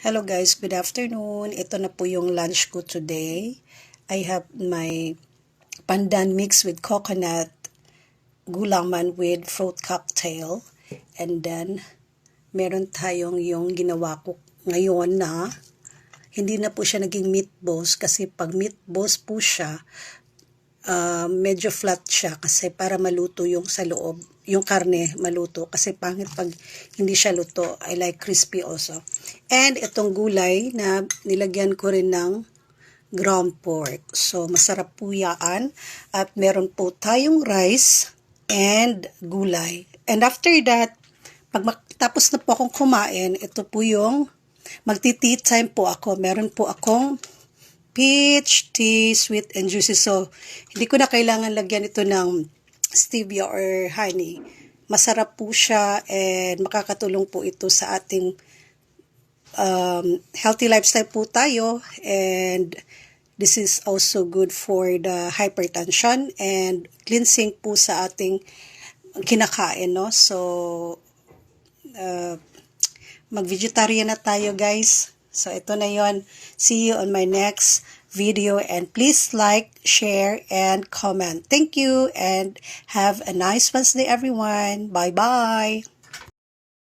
Hello guys, good afternoon. Ito na po yung lunch ko today. I have my pandan mixed with coconut, gulaman with fruit cocktail. And then, meron tayong yung ginawa ko ngayon na hindi na po siya naging meatballs kasi pag meatballs po siya, medyo flat siya kasi para maluto yung sa loob. Yung karne maluto kasi pangit pag hindi siya luto. I like crispy also. And itong gulay na nilagyan ko rin ng ground pork. So masarap po yan. At meron po tayong rice and gulay. And after that, pag tapos na po akong kumain, ito po yung magti-tea time po ako. Meron po akong peach tea, sweet and juicy. So, hindi ko na kailangan lagyan ito ng stevia or honey. Masarap po siya and makakatulong po ito sa ating healthy lifestyle po tayo. And this is also good for the hypertension and cleansing po sa ating kinakain, no? So, mag-vegetarian na tayo, guys. So, ito na yon. See you on my next video. And please like, share, and comment. Thank you. And have a nice Wednesday, everyone. Bye-bye.